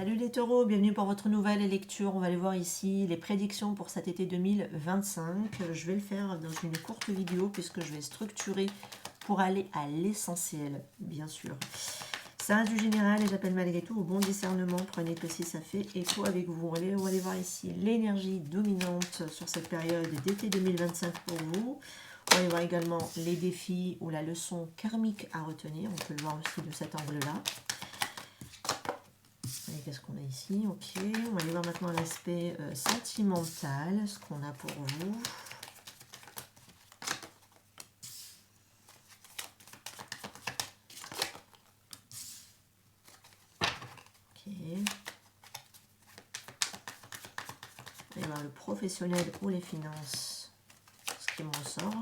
Salut les taureaux, bienvenue pour votre nouvelle lecture. On va aller voir ici les prédictions pour cet été 2025. Je vais le faire dans une courte vidéo puisque je vais structurer pour aller à l'essentiel, bien sûr. Ça reste du général et j'appelle malgré tout au bon discernement. Prenez que si ça fait écho avec vous. On va aller voir ici l'énergie dominante sur cette période d'été 2025 pour vous. On va aller voir également les défis ou la leçon karmique à retenir. On peut le voir aussi de cet angle-là. Qu'est-ce qu'on a ici? Ok, on va aller voir maintenant l'aspect sentimental, ce qu'on a pour vous. Ok. On va aller voir le professionnel ou les finances, ce qui me ressort.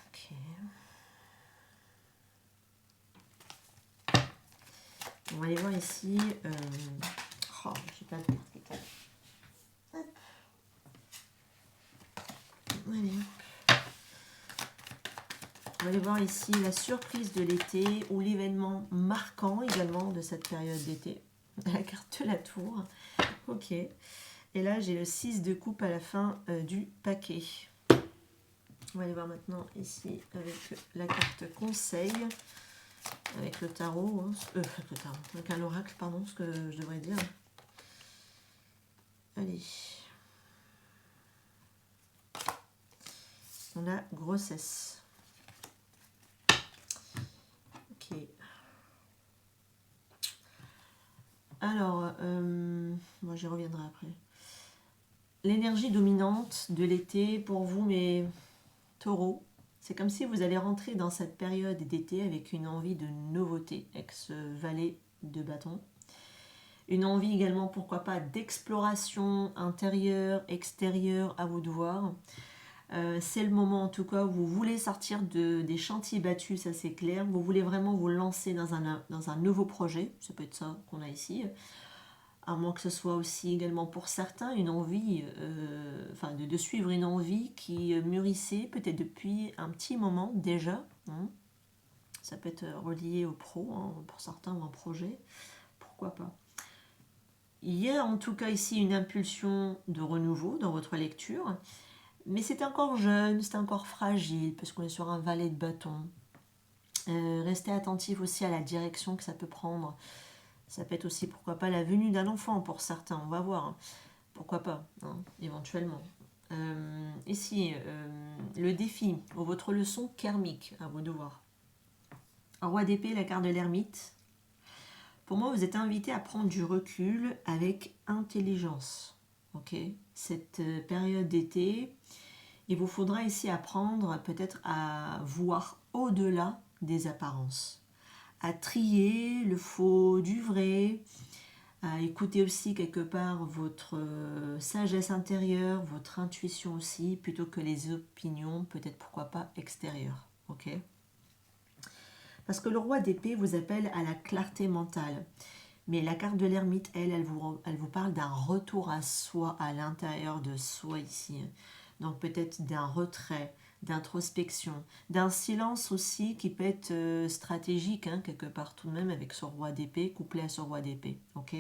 Ok. On va aller voir ici. Oh, j'ai pas de carte qui claque. Allez. On va aller voir ici la surprise de l'été ou l'événement marquant également de cette période d'été. La carte de la tour. Ok. Et là, j'ai le 6 de coupe à la fin du paquet. On va aller voir maintenant ici avec la carte conseil. Avec le tarot. Hein, le tarot. Avec un oracle, pardon, ce que je devrais dire. Allez. On a grossesse. Ok. Alors, moi j'y reviendrai après. L'énergie dominante de l'été pour vous, mes taureaux, c'est comme si vous allez rentrer dans cette période d'été avec une envie de nouveauté, avec ce valet de bâton. Une envie également, pourquoi pas, d'exploration intérieure, extérieure, à vous de voir. C'est le moment en tout cas où vous voulez sortir des chantiers battus, ça c'est clair. Vous voulez vraiment vous lancer dans un nouveau projet, ça peut être ça qu'on a ici. À moins que ce soit aussi également pour certains une envie, de suivre une envie qui mûrissait peut-être depuis un petit moment déjà. Hein. Ça peut être relié au pro, hein, pour certains, ou un projet, pourquoi pas. Il y a en tout cas ici une impulsion de renouveau dans votre lecture, mais c'est encore jeune, c'est encore fragile, parce qu'on est sur un valet de bâton. Restez attentif aussi à la direction que ça peut prendre. Ça peut être aussi, pourquoi pas, la venue d'un enfant pour certains, on va voir. Pourquoi pas, hein, éventuellement. Ici, le défi, ou votre leçon karmique, à vos devoirs. Roi d'épée, la carte de l'ermite. Pour moi, vous êtes invité à prendre du recul avec intelligence. Ok, cette période d'été, il vous faudra ici apprendre peut-être à voir au-delà des apparences, à trier le faux du vrai, à écouter aussi quelque part votre sagesse intérieure, votre intuition aussi, plutôt que les opinions, peut-être pourquoi pas extérieures. Ok ? Parce que le roi d'épée vous appelle à la clarté mentale. Mais la carte de l'ermite, elle vous parle d'un retour à soi, à l'intérieur de soi ici. Donc peut-être d'un retrait, d'introspection, d'un silence aussi qui peut être stratégique, hein, quelque part tout de même, avec ce roi d'épée, couplé à ce roi d'épée. Ok ?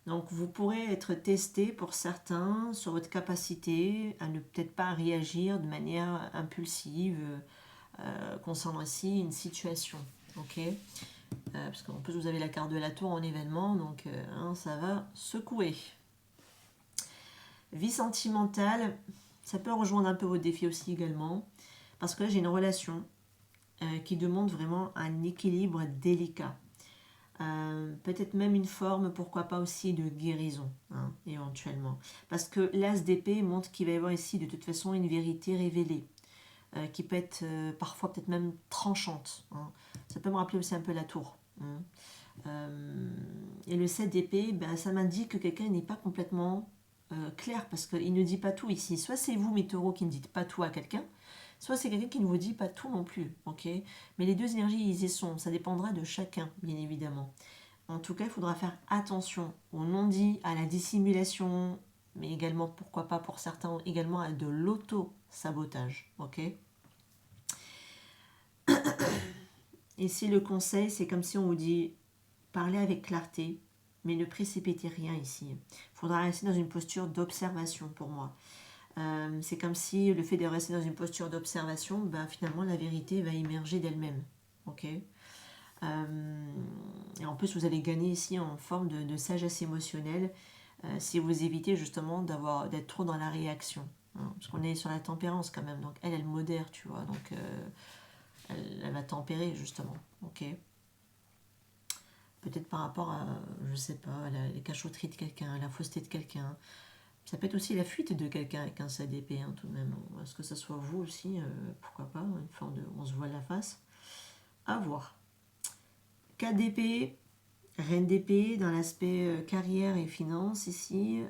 Donc vous pourrez être testé pour certains sur votre capacité à ne peut-être pas réagir de manière impulsive concernant ici une situation. Ok ? Parce qu'en plus vous avez la carte de la tour en événement, donc ça va secouer. Vie sentimentale, ça peut rejoindre un peu vos défis aussi également, parce que là j'ai une relation qui demande vraiment un équilibre délicat. Peut-être même une forme, pourquoi pas aussi de guérison, hein, éventuellement. Parce que l'as d'épée montre qu'il va y avoir ici de toute façon une vérité révélée, qui peut être parfois peut-être même tranchante. Hein. Ça peut me rappeler aussi un peu la tour. Hein. Et le 7 d'épée, ça m'indique que quelqu'un n'est pas complètement clair, parce qu'il ne dit pas tout ici. Soit c'est vous, mes taureaux, qui ne dites pas tout à quelqu'un, soit c'est quelqu'un qui ne vous dit pas tout non plus. Okay, mais les deux énergies, ils y sont. Ça dépendra de chacun, bien évidemment. En tout cas, il faudra faire attention au non-dit, à la dissimulation, mais également, pourquoi pas pour certains, également à de l'auto-sabotage. Ok. Ici, le conseil, c'est comme si on vous dit, parlez avec clarté, mais ne précipitez rien ici. Il faudra rester dans une posture d'observation pour moi. C'est comme si le fait de rester dans une posture d'observation, ben, finalement, la vérité va émerger d'elle-même. Ok. Et en plus, vous allez gagner ici en forme de sagesse émotionnelle si vous évitez justement d'être trop dans la réaction. Hein, parce qu'on est sur la tempérance quand même. Donc elle modère, tu vois. Donc elle va tempérer justement. Ok. Peut-être par rapport à, je sais pas, à la cachotterie de quelqu'un, à la fausseté de quelqu'un. Ça peut être aussi la fuite de quelqu'un avec un 7 d'épée, hein, tout de même. Est-ce que ça soit vous aussi pourquoi pas, une forme de on se voit la face. À voir. 4 d'épée, reine d'épée dans l'aspect carrière et finance ici.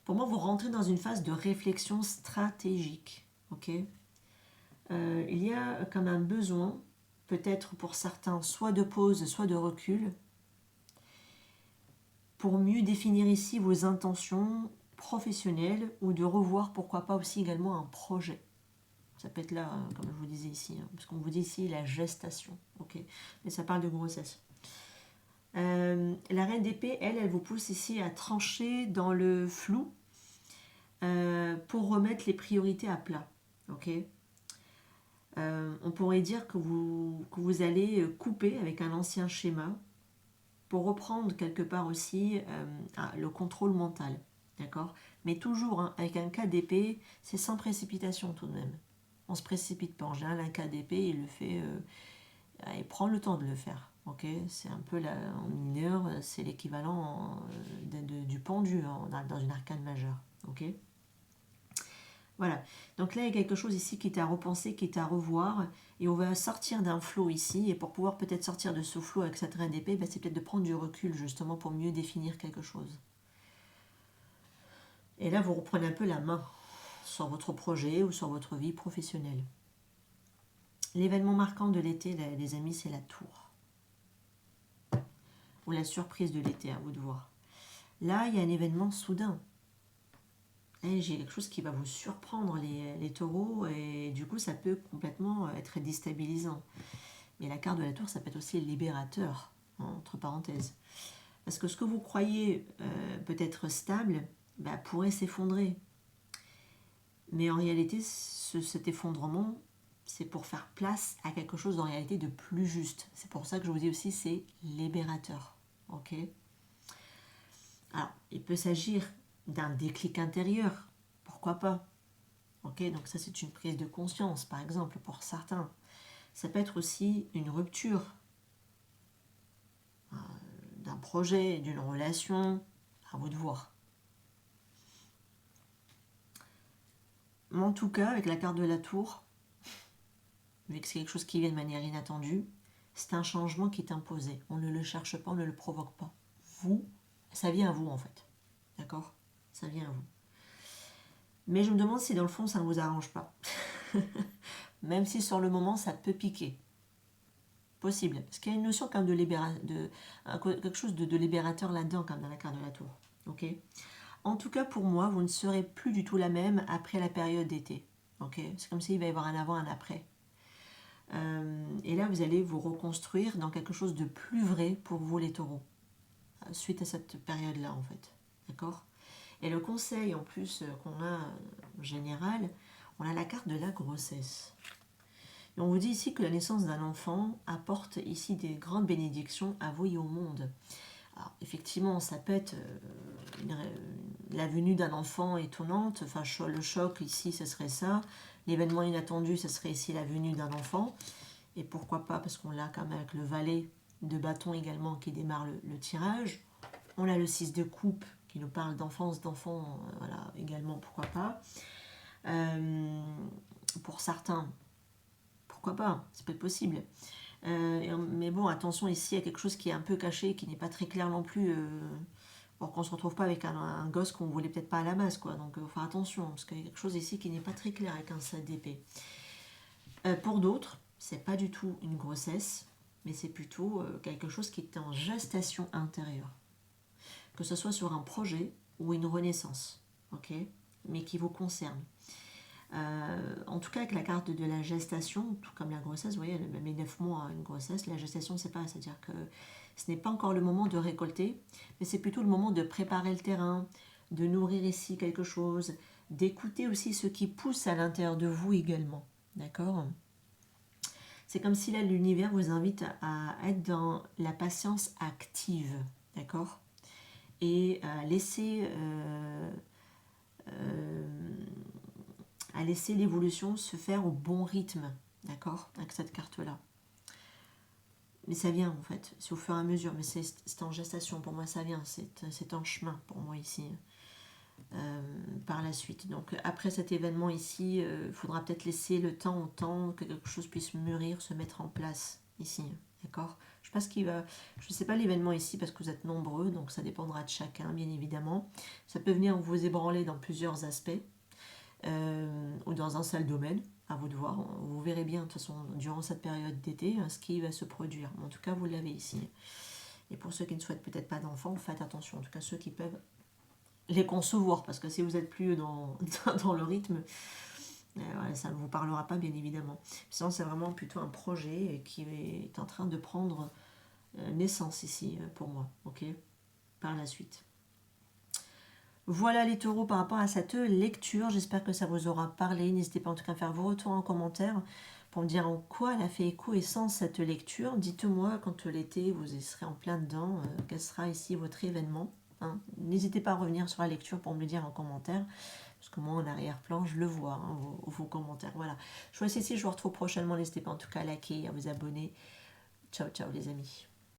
Pour moi, vous rentrez dans une phase de réflexion stratégique. Ok. Il y a comme un besoin, peut-être pour certains, soit de pause, soit de recul, pour mieux définir ici vos intentions professionnelles ou de revoir, pourquoi pas aussi également un projet. Ça peut être là, comme je vous disais ici, hein, parce qu'on vous dit ici la gestation. Ok. Mais ça parle de grossesse. La reine d'épée, elle vous pousse ici à trancher dans le flou pour remettre les priorités à plat. Ok. On pourrait dire que vous allez couper avec un ancien schéma pour reprendre quelque part aussi le contrôle mental. D'accord. Mais toujours, hein, avec un cas d'épée, c'est sans précipitation tout de même. On ne se précipite pas. En général, un cas d'épée, il le fait, il prend le temps de le faire. Ok, c'est un peu en mineur, c'est l'équivalent du pendu dans une arcane majeure. Ok. Voilà. Donc là, il y a quelque chose ici qui est à repenser, qui est à revoir. Et on va sortir d'un flot ici. Et pour pouvoir peut-être sortir de ce flot avec cette reine d'épée, c'est peut-être de prendre du recul justement pour mieux définir quelque chose. Et là, vous reprenez un peu la main sur votre projet ou sur votre vie professionnelle. L'événement marquant de l'été, les amis, c'est la tour. Ou la surprise de l'été, à vous de voir. Là, il y a un événement soudain. J'ai quelque chose qui va vous surprendre, les taureaux, et du coup, ça peut complètement être déstabilisant. Mais la carte de la tour, ça peut être aussi libérateur, entre parenthèses. Parce que ce que vous croyez peut-être stable, pourrait s'effondrer. Mais en réalité, cet effondrement, c'est pour faire place à quelque chose en réalité de plus juste. C'est pour ça que je vous dis aussi, c'est libérateur. Ok. Alors, il peut s'agir d'un déclic intérieur, pourquoi pas. Ok, donc ça c'est une prise de conscience, par exemple, pour certains. Ça peut être aussi une rupture d'un projet, d'une relation, à vous de voir. Mais en tout cas, avec la carte de la tour, vu que c'est quelque chose qui vient de manière inattendue, c'est un changement qui est imposé. On ne le cherche pas, on ne le provoque pas. Vous, ça vient à vous en fait. D'accord? Ça vient à vous. Mais je me demande si dans le fond ça ne vous arrange pas. Même si sur le moment ça peut piquer. Possible. Parce qu'il y a une notion quand même quelque chose de libérateur là-dedans, comme dans la carte de la tour. Ok. En tout cas, pour moi, vous ne serez plus du tout la même après la période d'été. Ok. C'est comme s'il va y avoir un avant, un après. Et là, vous allez vous reconstruire dans quelque chose de plus vrai pour vous, les taureaux, suite à cette période-là, en fait. D'accord. Et le conseil, en plus, qu'on a en général, on a la carte de la grossesse. Et on vous dit ici que la naissance d'un enfant apporte ici des grandes bénédictions à vous et au monde. Alors, effectivement, ça peut être la venue d'un enfant étonnante. Enfin, le choc ici, ce serait ça. L'événement inattendu, ce serait ici la venue d'un enfant. Et pourquoi pas, parce qu'on l'a quand même avec le valet de bâton également qui démarre le tirage. On a le 6 de coupe qui nous parle d'enfance, d'enfant, voilà, également, pourquoi pas. Pour certains, pourquoi pas, c'est peut-être possible. Mais bon, attention, ici, il y a quelque chose qui est un peu caché, qui n'est pas très clair non plus, pour qu'on ne se retrouve pas avec un gosse qu'on ne voulait peut-être pas à la base, quoi. Donc, il faut faire attention, parce qu'il y a quelque chose ici qui n'est pas très clair avec un 7 d'épée. Pour d'autres, c'est pas du tout une grossesse, mais c'est plutôt quelque chose qui est en gestation intérieure. Que ce soit sur un projet ou une renaissance, ok, mais qui vous concerne. En tout cas, avec la carte de la gestation, tout comme la grossesse, vous voyez, même les 9 mois, une grossesse, la gestation, c'est pas, c'est-à-dire que ce n'est pas encore le moment de récolter, mais c'est plutôt le moment de préparer le terrain, de nourrir ici quelque chose, d'écouter aussi ce qui pousse à l'intérieur de vous également. D'accord? C'est comme si là, l'univers vous invite à être dans la patience active. D'accord? Et à laisser l'évolution se faire au bon rythme. D'accord? Avec cette carte-là. Mais ça vient en fait, c'est au fur et à mesure, mais c'est en gestation, pour moi ça vient, c'est en chemin pour moi ici, par la suite. Donc après cet événement ici, il faudra peut-être laisser le temps au temps que quelque chose puisse mûrir, se mettre en place ici, d'accord? Je sais pas ce qui va, je sais pas l'événement ici parce que vous êtes nombreux, donc ça dépendra de chacun bien évidemment. Ça peut venir vous ébranler dans plusieurs aspects, ou dans un seul domaine, à vous de voir. Vous verrez bien de toute façon durant cette période d'été ce qui va se produire. En tout cas, vous l'avez ici. Et pour ceux qui ne souhaitent peut-être pas d'enfants, faites attention. En tout cas, ceux qui peuvent les concevoir, parce que si vous n'êtes plus dans le rythme, voilà, ça ne vous parlera pas bien évidemment. Sinon, c'est vraiment plutôt un projet qui est en train de prendre naissance ici pour moi, ok, par la suite. Voilà les taureaux par rapport à cette lecture. J'espère que ça vous aura parlé. N'hésitez pas en tout cas à faire vos retours en commentaire pour me dire en quoi elle a fait écho et sens cette lecture. Dites-moi quand l'été vous y serez en plein dedans, quel sera ici votre événement. Hein. N'hésitez pas à revenir sur la lecture pour me le dire en commentaire. Parce que moi en arrière-plan je le vois, hein, vos commentaires. Voilà. Je vous laisse ici, je vous retrouve prochainement. N'hésitez pas en tout cas à liker, à vous abonner. Ciao ciao les amis.